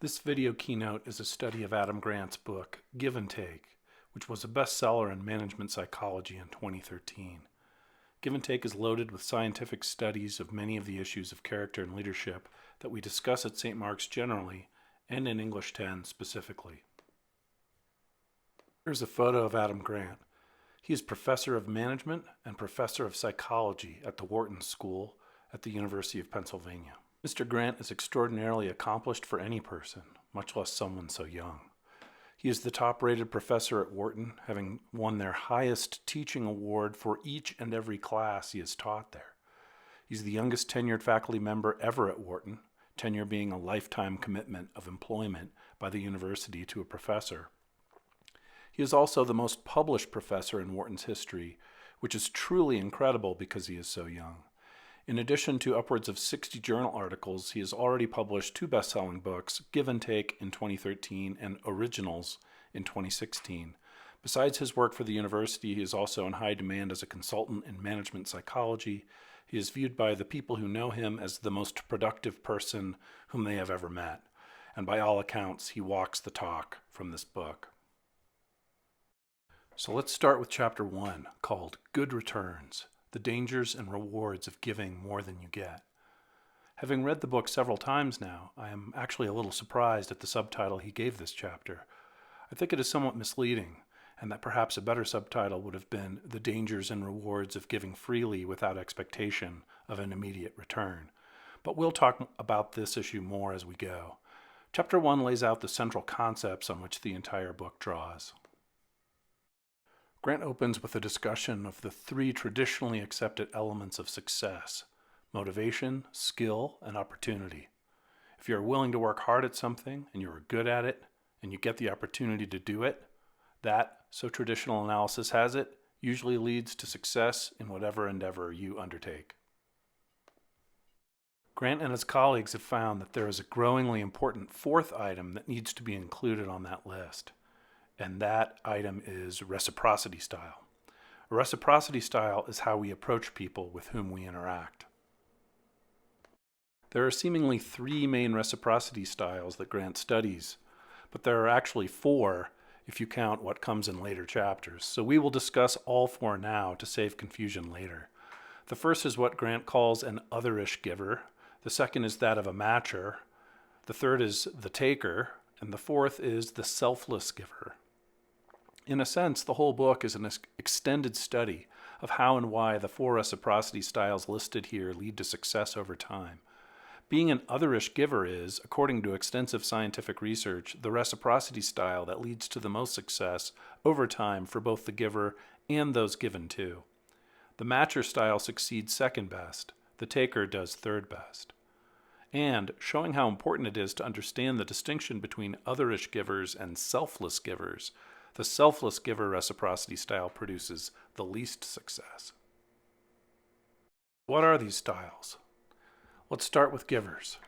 This video keynote is a study of Adam Grant's book, Give and Take, which was a bestseller in management psychology in 2013. Give and Take is loaded with scientific studies of many of the issues of character and leadership that we discuss at St. Mark's generally and in English 10 specifically. Here's a photo of Adam Grant. He is professor of management and professor of psychology at the Wharton School at the University of Pennsylvania. Mr. Grant is extraordinarily accomplished for any person, much less someone so young. He is the top-rated professor at Wharton, having won their highest teaching award for each and every class he has taught there. He's the youngest tenured faculty member ever at Wharton, tenure being a lifetime commitment of employment by the university to a professor. He is also the most published professor in Wharton's history, which is truly incredible because he is so young. In addition to upwards of 60 journal articles, he has already published 2 best-selling books, Give and Take in 2013 and Originals in 2016. Besides his work for the university, he is also in high demand as a consultant in management psychology. He is viewed by the people who know him as the most productive person whom they have ever met. And by all accounts, he walks the talk from this book. So let's start with chapter 1, called Good Returns: The Dangers and Rewards of Giving More Than You Get. Having read the book several times now, I am actually a little surprised at the subtitle he gave this chapter. I think it is somewhat misleading, and that perhaps a better subtitle would have been The Dangers and Rewards of Giving Freely Without Expectation of an Immediate Return. But we'll talk about this issue more as we go. Chapter 1 lays out the central concepts on which the entire book draws. Grant opens with a discussion of the 3 traditionally accepted elements of success: motivation, skill, and opportunity. If you are willing to work hard at something, and you are good at it, and you get the opportunity to do it, that, so traditional analysis has it, usually leads to success in whatever endeavor you undertake. Grant and his colleagues have found that there is a growingly important 4th item that needs to be included on that list. And that item is reciprocity style. A reciprocity style is how we approach people with whom we interact. There are seemingly 3 main reciprocity styles that Grant studies, but there are actually 4 if you count what comes in later chapters. So we will discuss all 4 now to save confusion later. The first is what Grant calls an Otherish giver. The second is that of a matcher. The third is the taker. And the 4th is the selfless giver. In a sense, the whole book is an extended study of how and why the 4 reciprocity styles listed here lead to success over time. Being an Otherish giver is, according to extensive scientific research, the reciprocity style that leads to the most success over time for both the giver and those given to. The matcher style succeeds second best. The taker does third best. And, showing how important it is to understand the distinction between Otherish givers and selfless givers, the selfless giver reciprocity style produces the least success. What are these styles? Let's start with givers.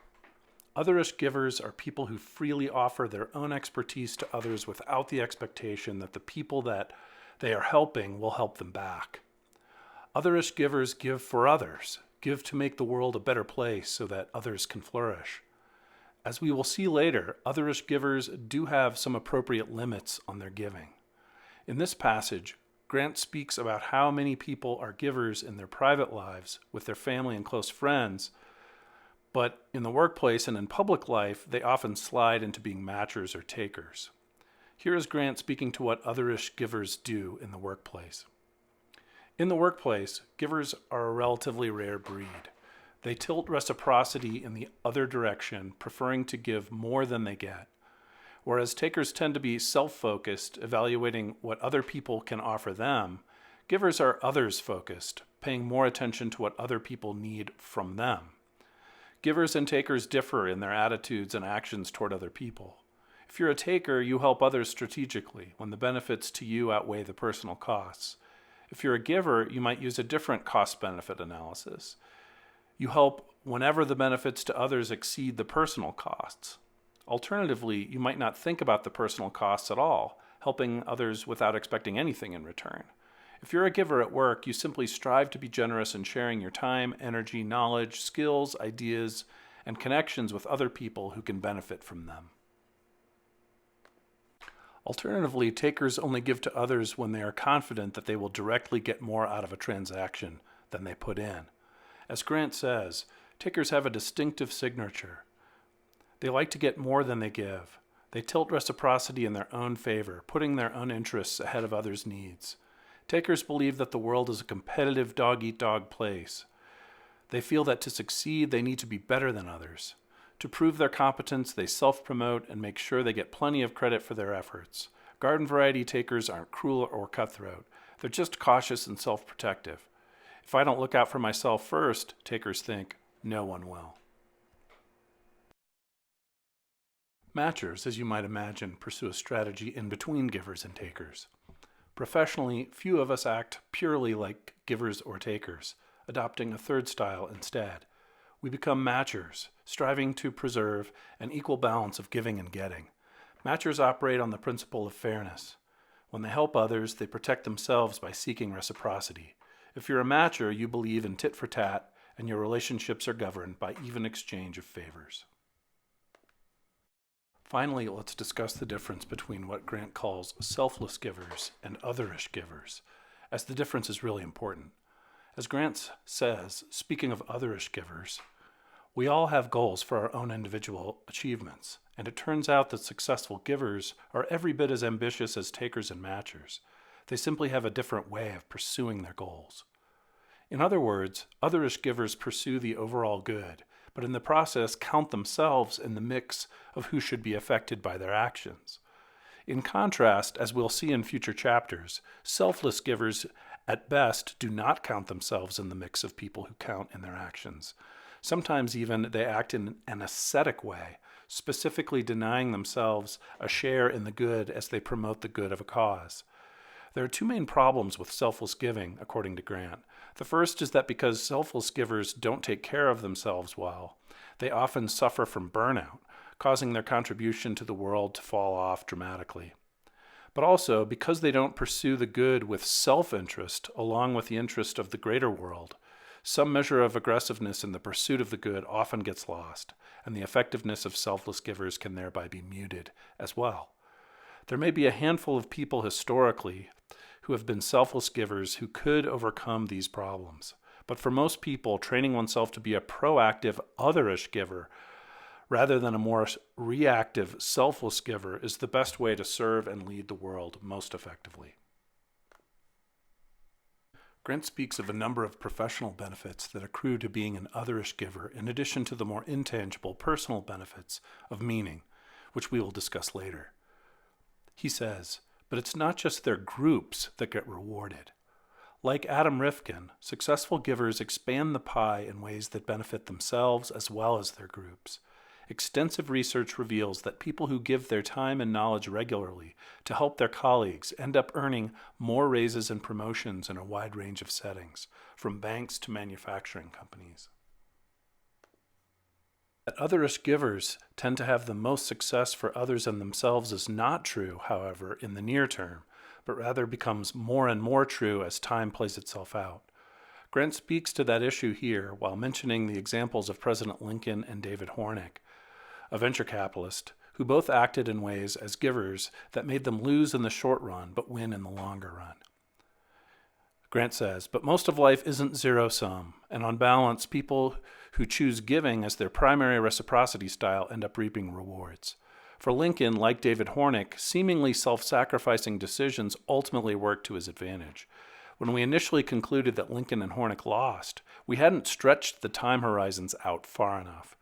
Otherish givers are people who freely offer their own expertise to others without the expectation that the people that they are helping will help them back. Otherish givers give for others, give to make the world a better place so that others can flourish. As we will see later, Otherish givers do have some appropriate limits on their giving. In this passage, Grant speaks about how many people are givers in their private lives with their family and close friends, but in the workplace and in public life, they often slide into being matchers or takers. Here is Grant speaking to what Otherish givers do in the workplace. In the workplace, givers are a relatively rare breed. They tilt reciprocity in the other direction, preferring to give more than they get. Whereas takers tend to be self-focused, evaluating what other people can offer them, givers are others-focused, paying more attention to what other people need from them. Givers and takers differ in their attitudes and actions toward other people. If you're a taker, you help others strategically when the benefits to you outweigh the personal costs. If you're a giver, you might use a different cost-benefit analysis. You help whenever the benefits to others exceed the personal costs. Alternatively, you might not think about the personal costs at all, helping others without expecting anything in return. If you're a giver at work, you simply strive to be generous in sharing your time, energy, knowledge, skills, ideas, and connections with other people who can benefit from them. Alternatively, takers only give to others when they are confident that they will directly get more out of a transaction than they put in. As Grant says, takers have a distinctive signature. They like to get more than they give. They tilt reciprocity in their own favor, putting their own interests ahead of others' needs. Takers believe that the world is a competitive dog-eat-dog place. They feel that to succeed, they need to be better than others. To prove their competence, they self-promote and make sure they get plenty of credit for their efforts. Garden variety takers aren't cruel or cutthroat. They're just cautious and self-protective. If I don't look out for myself first, takers think, no one will. Matchers, as you might imagine, pursue a strategy in between givers and takers. Professionally, few of us act purely like givers or takers, adopting a third style instead. We become matchers, striving to preserve an equal balance of giving and getting. Matchers operate on the principle of fairness. When they help others, they protect themselves by seeking reciprocity. If you're a matcher, you believe in tit for tat, and your relationships are governed by even exchange of favors. Finally, let's discuss the difference between what Grant calls selfless givers and otherish givers, as the difference is really important. As Grant says, speaking of otherish givers, we all have goals for our own individual achievements, and it turns out that successful givers are every bit as ambitious as takers and matchers. They simply have a different way of pursuing their goals. In other words, otherish givers pursue the overall good, but in the process count themselves in the mix of who should be affected by their actions. In contrast, as we'll see in future chapters, selfless givers at best do not count themselves in the mix of people who count in their actions. Sometimes even they act in an ascetic way, specifically denying themselves a share in the good as they promote the good of a cause. There are two main problems with selfless giving, according to Grant. The first is that because selfless givers don't take care of themselves well, they often suffer from burnout, causing their contribution to the world to fall off dramatically. But also, because they don't pursue the good with self-interest along with the interest of the greater world, some measure of aggressiveness in the pursuit of the good often gets lost, and the effectiveness of selfless givers can thereby be muted as well. There may be a handful of people historically who have been selfless givers who could overcome these problems. But for most people, training oneself to be a proactive, otherish giver rather than a more reactive, selfless giver is the best way to serve and lead the world most effectively. Grant speaks of a number of professional benefits that accrue to being an otherish giver in addition to the more intangible personal benefits of meaning, which we will discuss later. He says, but it's not just their groups that get rewarded. Like Adam Rifkin, successful givers expand the pie in ways that benefit themselves as well as their groups. Extensive research reveals that people who give their time and knowledge regularly to help their colleagues end up earning more raises and promotions in a wide range of settings, from banks to manufacturing companies. That otherish givers tend to have the most success for others and themselves is not true, however, in the near term, but rather becomes more and more true as time plays itself out. Grant speaks to that issue here while mentioning the examples of President Lincoln and David Hornick, a venture capitalist, who both acted in ways as givers that made them lose in the short run but win in the longer run. Grant says, but most of life isn't zero-sum, and on balance, people who choose giving as their primary reciprocity style end up reaping rewards. For Lincoln, like David Hornick, seemingly self-sacrificing decisions ultimately worked to his advantage. When we initially concluded that Lincoln and Hornick lost, we hadn't stretched the time horizons out far enough.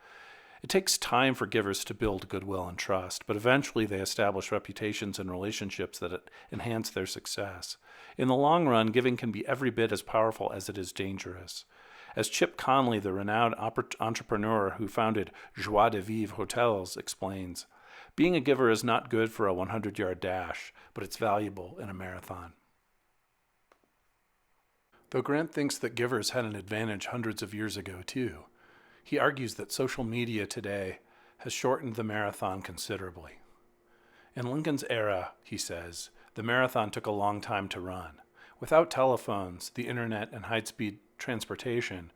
It takes time for givers to build goodwill and trust, but eventually they establish reputations and relationships that enhance their success. In the long run, giving can be every bit as powerful as it is dangerous. As Chip Conley, the renowned entrepreneur who founded Joie de Vivre Hotels, explains, being a giver is not good for a 100-yard dash, but it's valuable in a marathon. Though Grant thinks that givers had an advantage hundreds of years ago, too, he argues that social media today has shortened the marathon considerably. In Lincoln's era, he says, the marathon took a long time to run. Without telephones, the internet, and high-speed transportation,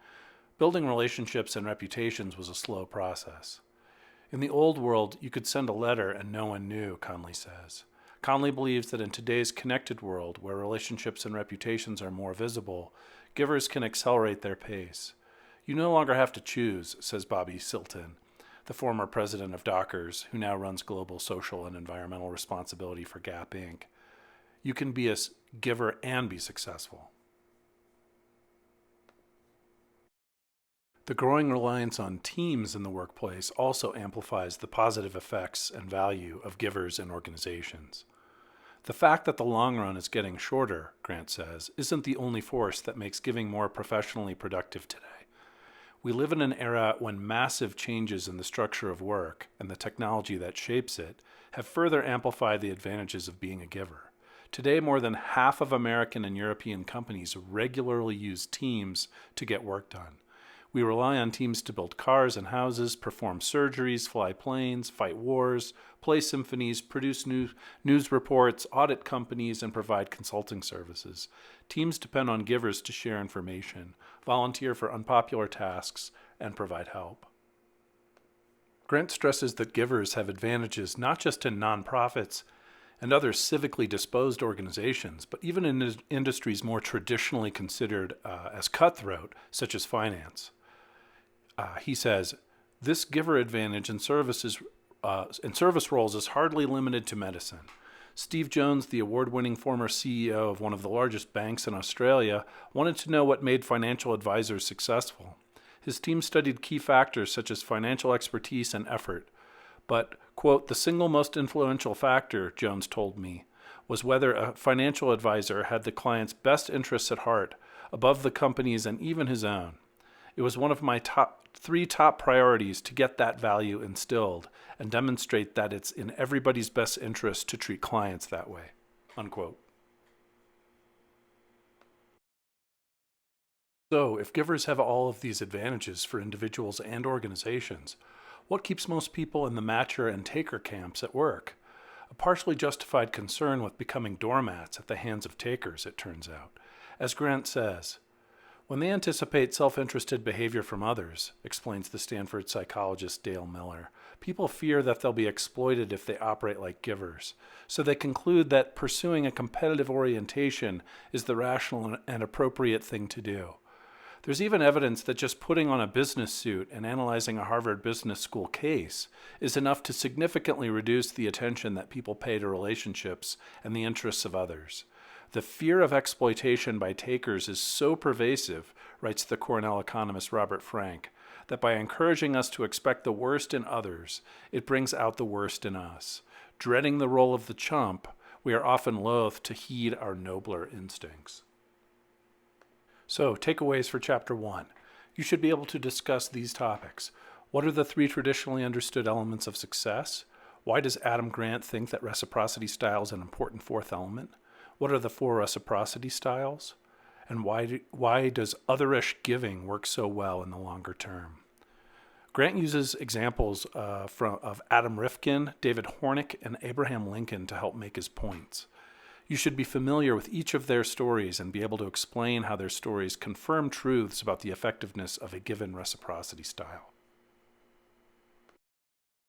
building relationships and reputations was a slow process. In the old world, you could send a letter and no one knew, Conley says. Conley believes that in today's connected world, where relationships and reputations are more visible, givers can accelerate their pace. You no longer have to choose, says Bobby Silton, the former president of Dockers, who now runs global social and environmental responsibility for Gap Inc. You can be a giver and be successful. The growing reliance on teams in the workplace also amplifies the positive effects and value of givers in organizations. The fact that the long run is getting shorter, Grant says, isn't the only force that makes giving more professionally productive today. We live in an era when massive changes in the structure of work and the technology that shapes it have further amplified the advantages of being a giver. Today, more than half of American and European companies regularly use teams to get work done. We rely on teams to build cars and houses, perform surgeries, fly planes, fight wars, play symphonies, produce news reports, audit companies, and provide consulting services. Teams depend on givers to share information, volunteer for unpopular tasks, and provide help. Grant stresses that givers have advantages not just in nonprofits and other civically disposed organizations, but even in industries more traditionally considered as cutthroat, such as finance. He says, this giver advantage in service roles is hardly limited to medicine. Steve Jones, the award-winning former CEO of one of the largest banks in Australia, wanted to know what made financial advisors successful. His team studied key factors such as financial expertise and effort. But, quote, the single most influential factor, Jones told me, was whether a financial advisor had the client's best interests at heart, above the company's and even his own. It was one of my three top priorities to get that value instilled and demonstrate that it's in everybody's best interest to treat clients that way, unquote. So, if givers have all of these advantages for individuals and organizations, what keeps most people in the matcher and taker camps at work? A partially justified concern with becoming doormats at the hands of takers, it turns out. As Grant says, when they anticipate self-interested behavior from others, explains the Stanford psychologist Dale Miller, people fear that they'll be exploited if they operate like givers. So they conclude that pursuing a competitive orientation is the rational and appropriate thing to do. There's even evidence that just putting on a business suit and analyzing a Harvard Business School case is enough to significantly reduce the attention that people pay to relationships and the interests of others. The fear of exploitation by takers is so pervasive, writes the Cornell economist Robert Frank, that by encouraging us to expect the worst in others, it brings out the worst in us. Dreading the role of the chump, we are often loath to heed our nobler instincts. So, takeaways for Chapter 1. You should be able to discuss these topics. What are the three traditionally understood elements of success? Why does Adam Grant think that reciprocity style is an important fourth element? What are the four reciprocity styles? And why does Otherish giving work so well in the longer term? Grant uses examples of Adam Rifkin, David Hornick, and Abraham Lincoln to help make his points. You should be familiar with each of their stories and be able to explain how their stories confirm truths about the effectiveness of a given reciprocity style.